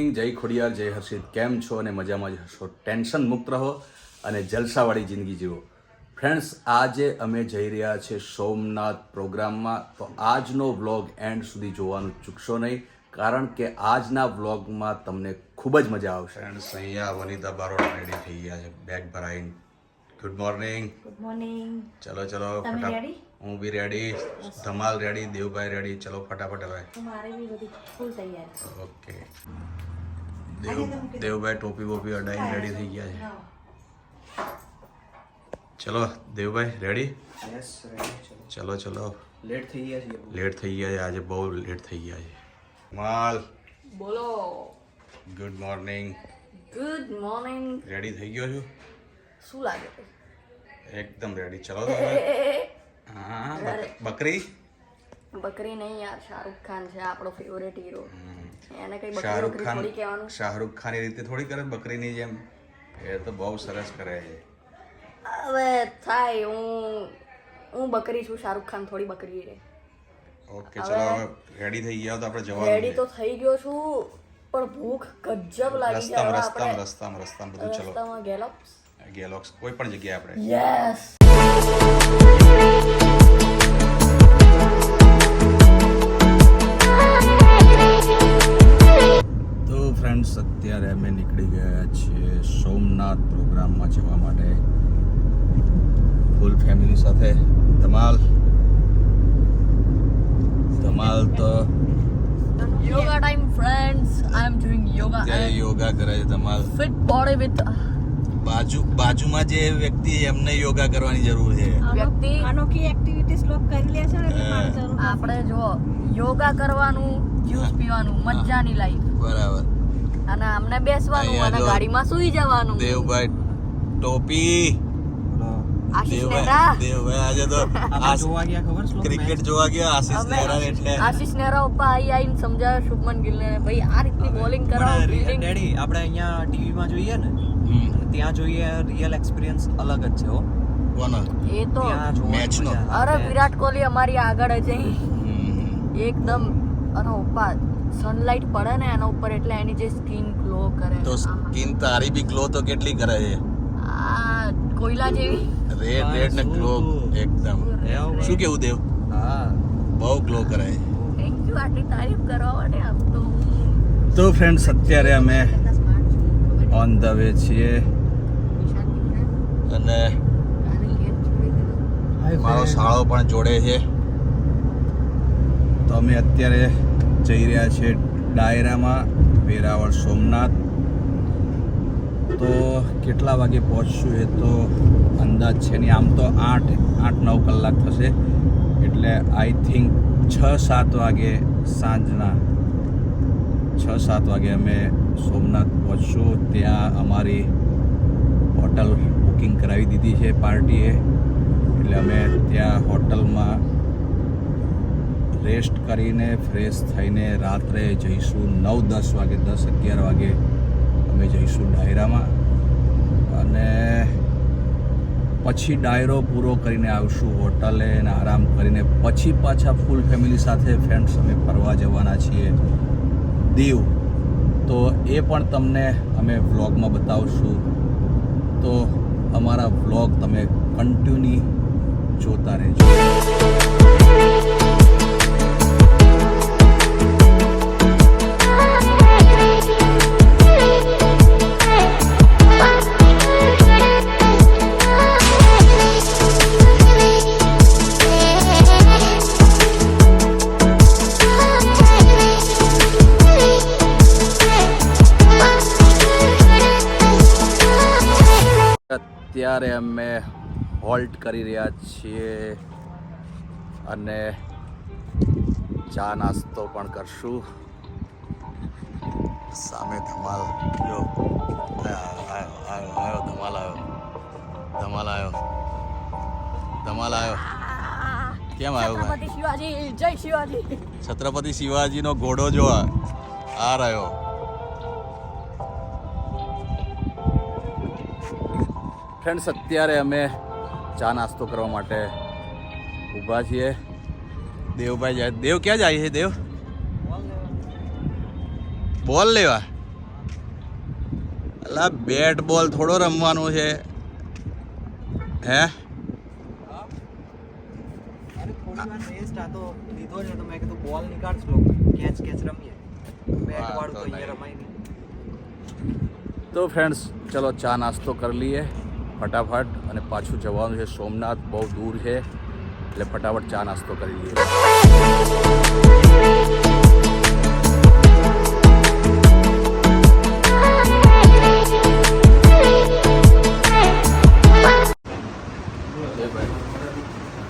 Morning, જય ખોડિયાર, જય હર્ષિત. કેમ છો અને મજામાં જ હશો? ટેન્શન મુક્ત રહો અને જલસાવાળી જિંદગી જીવો. ફ્રેન્ડ્સ, આજે અમે જઈ રહ્યા છીએ સોમનાથ પ્રોગ્રામમાં. તો આજનો વ્લોગ એન્ડ સુધી જોવાનું ચૂકશો નહીં, કારણ કે આજના વ્લોગમાં તમને ખૂબ જ મજા આવશે. ફ્રેન્ડ્સ, અહીંયા વનિતા બારોટ રેડી થઈ ગયા છે બેગ ભરાઈને. Good morning. Good morning. ચલો ચલો તમે ફટાફટ. રેડી? હું બી રેડી, ધમાલ રેડી, દેવભાઈ રેડી. ચલો ફટાફટ હવે. મારે બી બધી ફૂલ તૈયાર. ઓકે. દેવભાઈ ટોપી વોપી અડાઈને રેડી થઈ ગયા છે. ચલો દેવભાઈ રેડી? Yes ready. ચલો ચલો. લેટ થઈ ગયા છે. લેટ થઈ ગયા છે, આજે બહુ લેટ થઈ ગયા છે. માલ, બોલો. Good morning. Good morning. Ready થઈ ગયો છું? શું લાગે છે? એકદમ રેડી. ચલો તો હવે. હા, બકરી બકરી નહીં યાર, શાહરુખ ખાન છે આપણો ફેવરેટ હીરો. એને કઈ બકરી શાહરુખ બકરી ખાન થોડી કહેવાનું. શાહરુખ ખાન એ રીતે થોડી કરે બકરીની જેમ. એ તો બહુ સરસ કરે છે. હવે થાય, હું બકરી છું, શાહરુખ ખાન થોડી બકરી રે. ઓકે ચલો હવે રેડી થઈ ગયા તો આપણે રેડી જવાનું. તો થઈ ગયો છું, પણ ભૂખ ગજબ લાગી છે. હવે આપણે રસ્તામાં બધું. ચલો રસ્તામાં ગેલોપ્સ. ગેલોક્સ કોઈ પણ જગ્યાએ આપણે. યસ. તો ફ્રેન્ડ્સ, અત્યારે અમે નીકળી ગયા છીએ સોમનાથ પ્રોગ્રામમાં જવા માટે ફૂલ ફેમિલી સાથે. ધમાલ તો યોગા ટાઈમ ફ્રેન્ડ્સ. આઈ એમ ડુઇંગ યોગા અત્યારે યોગા કરે છે. ધમાલ ફિટ બોડી વિથ બાજુમાં જે વ્યક્તિ એમને યોગા કરવાની જરૂર છે. વ્યક્તિ. અનોખી એક્ટિવિટીઝ લોક કરી લે છે ને એટલે મારે જરૂર નથી. આપણે જો યોગા કરવાનું, જ્યુસ પીવાનું, મજાની લાઈફ. બરાબર. અને અમને બેસવાનું અહીંયા અને જો ગાડીમાં સુઈ જવાનું. દેવભાઈ ટોપી. આશીષ નેહરા. દેવભાઈ આજે તો જોવા ગયા ખબર છે ક્રિકેટ જોવા ગયા આશીષ અમે નેહરા એટલે. આશીષ નેહરા પપ્પા આવીને સમજાવે શુભમન ગિલને, ભાઈ આ રીતની બોલિંગ કરાવો. fielding. ડેડી આપણે અહીંયા ટીવીમાં જોઈએ ને ત્યાં જોઈએ, રિયલ એક્સપિરિયન્સ અલગ જ છે હો. કોનો? એ તો ત્યાં જોવાની મેચનો. મજા આવે. અરે વિરાટ કોહલી અમારી આગળ જ એકદમ. અને પપ્પા સનલાઇટ પડે ને એના ઉપર એટલે એની જે સ્કિન ગ્લો કરે. તો સ્કિન તારી બી ગ્લો તો કેટલી કરે છે. આ કોયલા જેવી. રેડ ને ગ્લો એકદમ. એવું શું કેવું દેવ? હા બહુ ગ્લો કરે છે. થેન્ક યુ આટલી તારીફ કરવા માટે. આમ તો તો ફ્રેન્ડ્સ, અત્યારે અમે ઓન ધ વે છીએ અને મારો શાળો પણ જોડે છે. તો અમે અત્યારે જઈ રહ્યા છીએ ડાયરામાં, વેરાવળ સોમનાથ. તો કેટલા વાગે પહોંચશું એ તો અંદાજ છે નહીં. આમ તો 8-9 કલાક થશે, એટલે આઈ થિંક 6-7 વાગે સાંજના 6-7 વાગે અમે સોમનાથ પહોંચશું. ત્યાં અમારી હોટલ બુકિંગ કરાવી દીધી છે પાર્ટીએ, એટલે અમે ત્યાં હોટલમાં રેસ્ટ કરીને ફ્રેશ થઈને રાત્રે જઈશું 9-10 વાગે, 10-11 વાગે અમે જઈશું ડાયરામાં. અને પછી ડાયરો પૂરો કરીને આવશું હોટલે અને આરામ કરીને પછી પાછા ફૂલ ફેમિલી સાથે ફ્રેન્ડ્સ અમે ફરવા જવાના છીએ દીવ. તો એ પણ તમને અમે વ્લોગમાં બતાવશું. તો અમારા વ્લોગ તમે કન્ટિન્યુ જોતા રહેજો. અત્યારે અમે હોલ્ટ કરી રહ્યા છીએ અને ચા નાસ્તો પણ કરશું. સામે ધમાલ જો આવ્યો ધમાલ આવ્યો. કેમ આવ્યો ભાઈ? છત્રપતિ શિવાજી, જય શિવાજી. છત્રપતિ શિવાજીનો ઘોડો જો આ રહ્યો. ફ્રેન્ડ્સ, અત્યારે અમે ચા નાસ્તો કરવા માટે ઊભા છીએ. દેવભાઈ જાય. દેવ ક્યાં જાય છે? દેવ બોલ લેવા. અલા બેટ બોલ થોડો રમવાનું છે હે અરે થોડી વાર રેસ્ટ આ તો લીધો છે તો મેં કીધું બોલ નીકાળ લો કેચ રમીએ બેટ વાહ, વાળું તો તો અહીંયા નહીં. રમાય નહીં તો ફ્રેન્ડ્સ ચલો ચા નાસ્તો કરી લઈએ ફટાફટ અને પાછું જવાનું છે સોમનાથ બહુ દૂર છે એટલે ફટાફટ ચા નાસ્તો કરી લઈએ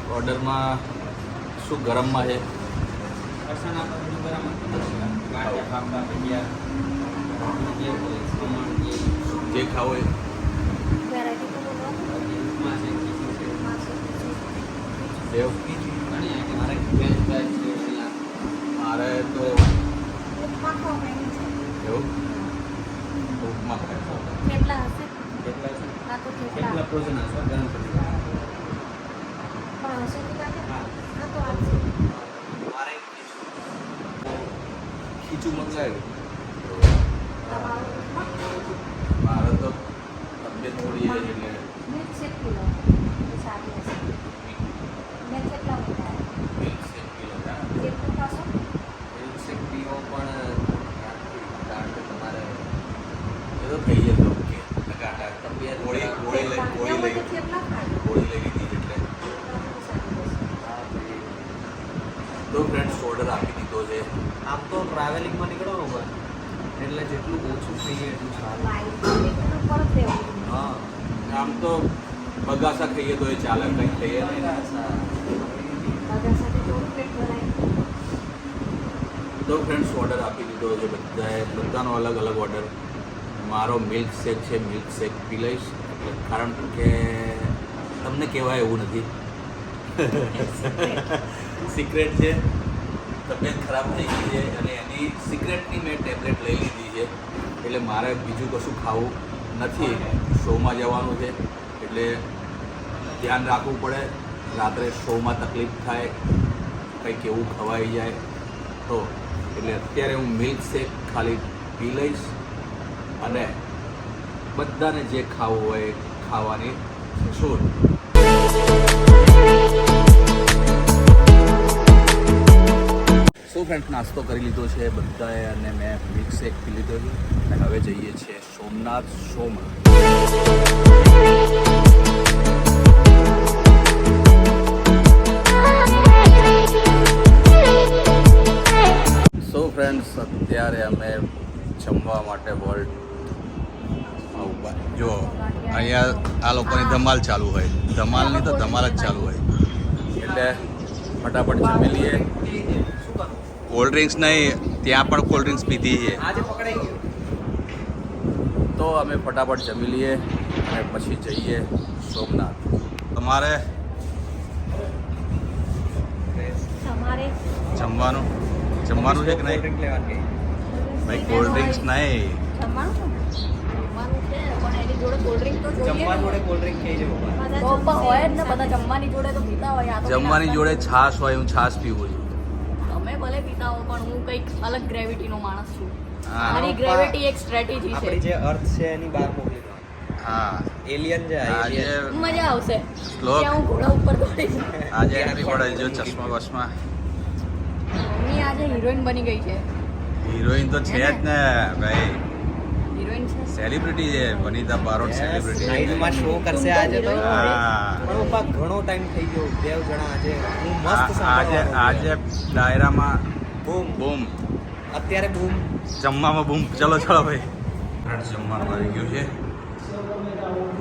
ઓર્ડરમાં શું ગરમમાં છે જે ખાવું એ વેરાયટી તો બોલો દેવ મારે તો ઉપમા ખાવાની છે એવું ઉપમા ખાય કેટલા હશે હા તો કેટલા પણ હશે તો કાકે હા તો આવશે ખીચું મંગાવ્યું તમારું મારે તો તબિયત થોડી છે એટલે મિલ્ક શેક કિલો સારી હશે મેં કેટલા મંગાવ્યા મિલ્ક શેક પીલો કેટલું ખાશો એ તો થઈ જશે ઓકે તબિયત ગોળી લઈ કેટલા ખાય લીધી એટલે તો ફ્રેન્ડ્સ ઓર્ડર આપી દીધો છે આમ તો ટ્રાવેલિંગમાં નીકળો ને એટલે જેટલું ઓછું થઈએ એટલું સારું એટલું પર દેવું હા આમ તો બગાસા ખાઈએ તો એ ચાલે કંઈ ખાઈએ નહીં બધા સાથે થોડું પેટ ભરાય તો ફ્રેન્ડ્સ ઓર્ડર આપી દીધો છે બધાનો અલગ અલગ ઓર્ડર મારો મિલ્ક શેક છે મિલ્ક શેક પી લઈશ એટલે કારણ કે તમને કહેવાય એવું નથી સિક્રેટ છે તબિયત ખરાબ થઈ ગઈ છે અને એની સિક્રેટની મેં ટેબ્લેટ લઈ લીધી છે એટલે મારે બીજું કશું ખાવું નથી શોમાં જવાનું છે એટલે ધ્યાન રાખવું પડે રાત્રે શોમાં તકલીફ થાય કંઈક એવું ખવાઈ જાય તો એટલે અત્યારે હું મિલ્ક શેક ખાલી પી લઈશ અને બધાને જે ખાવું હોય એ ખાવાની છૂટ સો ફ્રેન્ડ્સ નાસ્તો કરી લીધો છે બધાએ અને મેં મિલ્ક શેક પી લીધો છે અને હવે જઈએ છીએ સોમનાથ શોમાં સો ફ્રેન્ડ્સ અત્યારે અમે જમવા માટે હોલ્ટ જો અહીંયા આ લોકોની ધમાલ ચાલુ હોય ધમાલની તો ધમાલ જ ચાલુ હોય એટલે ફટાફટ જમી લઈએ કોલ્ડ ડ્રિંક્સ નહીં ત્યાં પણ કોલ્ડ ડ્રિંક્સ પીધી છે આજે પકડાઈ ગયો તો અમે ફટાફટ જમી લઈએ અને પછી જઈએ સોમનાથ તમારે તમારે જમવાનું છે કે નહીં ભાઈ કોલ્ડ ડ્રિંક્સ નહીં જમવાનું જમવાનું છે પણ એની જોડે કોલ્ડ ડ્રિંક તો જોઈએ જમવા ને. જોડે કોલ્ડ ડ્રિંક થઈ જાય બધા તો પણ હોય જ ને બધા જમવાની જોડે તો પીતા હોય આ તો જમવાની કંઈ જોડે છાશ હોય હું છાશ પીવું છું તમે ભલે પીતા હો પણ હું કંઈક અલગ ગ્રેવિટીનો માણસ છું હા મારી ગ્રેવિટી એક સ્ટ્રેટેજી છે આપણી જે અર્થ છે એની બહાર મોકલી દો હા એલિયન છે આજે alien. મજા આવશે શ્લોક ત્યાં હું ઘોડા ઉપર દોડીશ આજે એન્ટ્રી પડે જો ચશ્મા બસમાં મમ્મી આજે હિરોઈન બની ગઈ છે હિરોઈન તો છે જ ને ભાઈ હિરોઈન છે સેલિબ્રિટી છે વનિતા બારોટ સેલિબ્રિટી નાઇટમાં શો કરશે આજે તો હા પણ પપ્પા ઘણો ટાઈમ થઈ ગયો દેવ જણા આજે હું મસ્ત આજે આજે ડાયરામાં બૂમ બૂમ અત્યારે બૂમ જમવામાં બૂમ ચલો ચલો ભાઈ ફ્રેન્ડ્સ જમવાનું આવી ગયું છે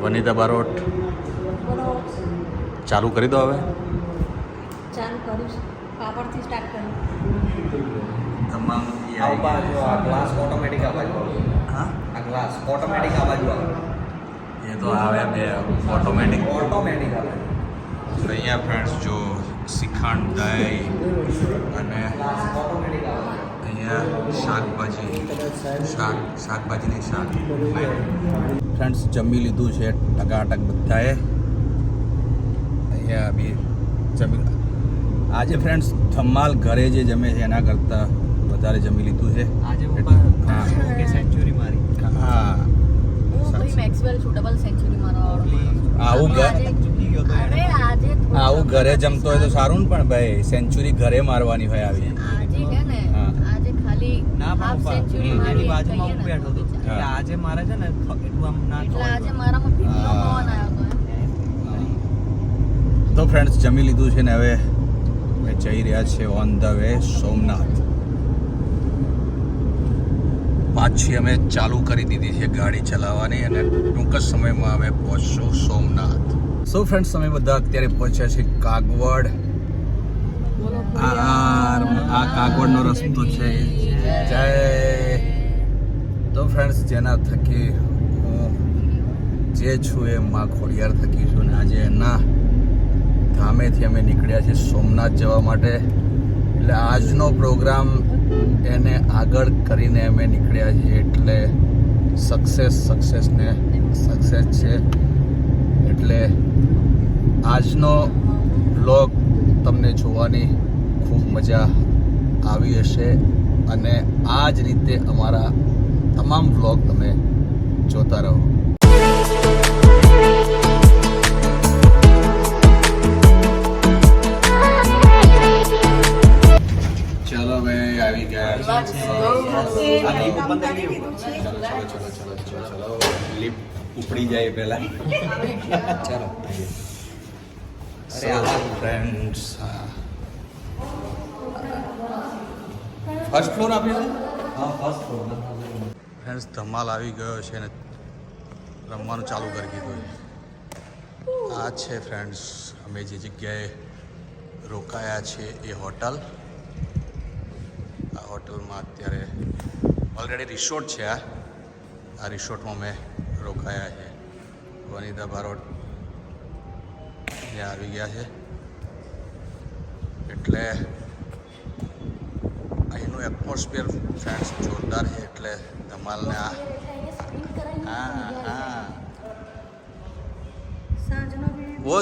વનિતા બારોટ બોલો ચાલુ કરી દો હવે ચાલુ કરું છું પાપડથી સ્ટાર્ટ કરું જમવાનું આ બાજુ આ ગ્લાસ ઓટોમેટિક આ બાજુ હા આ ગ્લાસ ઓટોમેટિક આ બાજુ આવે એ તો આવે બે ઓટોમેટિક ઓટોમેટિક આ બાજુ અહીંયા ફ્રેન્ડ્સ જો શ્રીખંડ દહીં અને ગ્લાસ ઓટોમેટિક આવે અહીંયા શાકભાજીની શાક ફ્રેન્ડ્સ જમી લીધું છે ટકાટક બધાએ અહીંયા બી જમી આજે ફ્રેન્ડ્સ ધમાલ ઘરે જે જમે છે એના કરતાં વધારે જમી લીધું છે આજે હા પપ્પા કે સેન્ચુરી મારી હા કોહલી મેક્સવેલ છું, ડબલ સેન્ચુરી મારવા વાળો. આવું ઘર ચૂકી ગયો તો અરે આજે થોડું- આવું ઘરે જમતો હોય તો સારું ને, પણ ભાઈ સેન્ચુરી ઘરે મારવાની હોય આવી. આજે હે ને હા. આજે ખાલી ના હાફ સેન્ચુરી હમ. એની મારી બાજુમાં હું કહીએ ને બેઠો હતો તો એટલે આજે મારે છે ને એટલું આમ ના એટલે આજે ખવાય. મારામાં ફીટનો હા. પવન આવ્યો હતો એમ. તો ફ્રેન્ડ્સ જમી લીધું છે ને હવે અમે જઈ રહ્યા છે ઓન ધ વે સોમનાથ. પાછી અમે ચાલુ કરી દીધી છે ગાડી ચલાવવાની અને ટૂંક જ સમયમાં અમે પહોંચશું સોમનાથ. સો ફ્રેન્ડ્સ અમે બધા અત્યારે પહોંચ્યા છે કાગવડ. આ કાગવડનો રસ્તો છે. જય. તો ફ્રેન્ડ્સ જેના થકી હું જે છું એ માં ખોડિયાર થકી છું ને આજે એના ધામેથી અમે નીકળ્યા છીએ સોમનાથ જવા માટે. એટલે આજનો પ્રોગ્રામ એને આગળ કરીને અમે નીકળ્યા છીએ એટલે સક્સેસ છે. એટલે આજનો વ્લોગ તમને જોવાની ખૂબ મજા આવી હશે અને આ જ રીતે અમારા તમામ વ્લોગ તમે જોતા રહો. ચલો ભાઈ આવી ગયા Let's go. આ લીપ બંધ કરી દીધું. ચલો લિફ્ટ ઉપડી જાય પહેલા. ચાલો So, friends, ફર્સ્ટ ફ્લોર આપ્યો છે. હા ફર્સ્ટ ફ્લોર. ફ્રેન્ડ્સ ધમાલ આવી ગયો છે ને રમવાનું ચાલુ કરી દીધું છે. આ છે ફ્રેન્ડ્સ અમે જે જગ્યાએ રોકાયા છે એ હોટલ. આ હોટલમાં અત્યારે ઓલરેડી રિસોર્ટ છે. આ રિસોર્ટમાં અમે રોકાયા છે. વનિતા બારોટ ત્યાં આવી ગયા છે એટલે અહીંનું એટમોસ્ફિયર ફ્રેન્ડ્સ જોરદાર છે. એટલે ધમાલને આ હા સાંજનો બી वो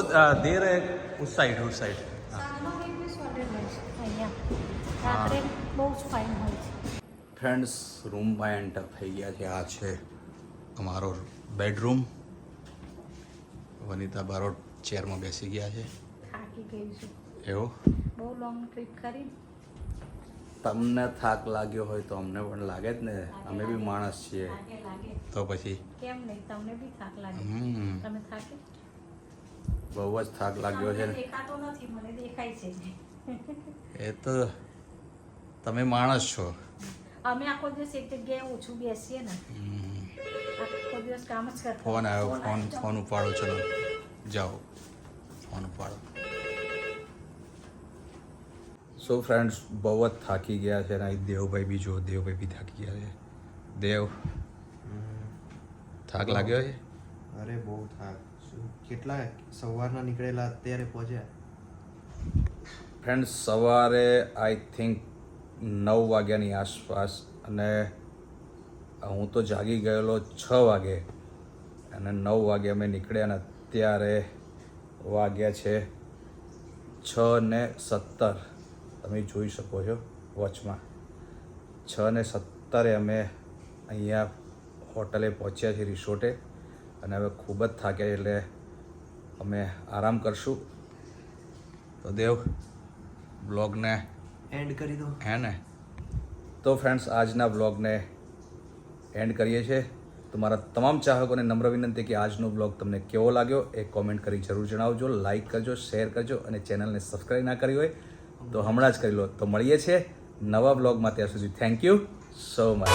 दे रहे उस साइड સાંજનો બી 20 હોય છે અહીંયા. રાત્રે બહુ જ ફાઇન હોય છે. ફ્રેન્ડ્સ રૂમમાં એન્ટર થઈ ગયા છે. આ છે અમારો બેડરૂમ. વનિતા બારોટ ચેરમાં બેસી ગયા છે. થાકી ગઈ છું. એવું બહુ લોંગ ટ્રીપ કરી. તમને થાક લાગ્યો હોય તો અમને પણ લાગે જ ને, અમે બી માણસ છીએ. લાગે તો પછી કેમ નહીં, તમને બી થાક લાગે. હમ તમે થાકે? બહુ જ થાક લાગ્યો છે તમને ને. દેખાતો નથી, મને દેખાય છે. એ તો તમે માણસ છો. અમે આખો દિવસ એક જગ્યાએ ઓછું બેસીએ ને, આખો દિવસ કામ જ કરતા. ફોન આવ્યો. ફોન ઉપાડો. ચલો જાઓ ફોન ઉપાડો. સો ફ્રેન્ડ્સ બહુ જ થાકી ગયા છે ને અહીં દેવભાઈ બી જો, દેવભાઈ બી થાકી ગયા છે. દેવ થાક લાગ્યો છે. અરે બહુ થાક. કેટલા સવારના નીકળેલા અત્યારે પહોંચ્યા. ફ્રેન્ડ્સ સવારે આઈ થિંક 9 વાગ્યાની આસપાસ અને હું તો જાગી ગયેલો 6 વાગે અને 9 વાગે અમે નીકળ્યા અને અત્યારે વાગ્યા છે 6:17. તમે જોઈ શકો છો વોચમાં 6:17 અમે અહીંયા હોટલે પહોંચ્યા છીએ રિસોર્ટે અને હવે ખૂબ જ થાક્યા એટલે અમે આરામ કરશું. તો દેવ બ્લોગને એન્ડ કરી દો. હે ને. તો ફ્રેન્ડ્સ આજના બ્લોગને એન્ડ કરીએ છીએ. તમારા તમામ ચાહકોને નમ્ર વિનંતી કે આજનો બ્લોગ તમને કેવો લાગ્યો એ કોમેન્ટ કરી જરૂર જણાવજો. લાઇક કરજો, શેર કરજો અને ચેનલને સબસ્ક્રાઈબ ના કરી હોય તો હમણાં જ કરી લો. તો મળીએ છીએ નવા બ્લોગમાં. ત્યાં સુધી થેન્ક યુ સો મચ.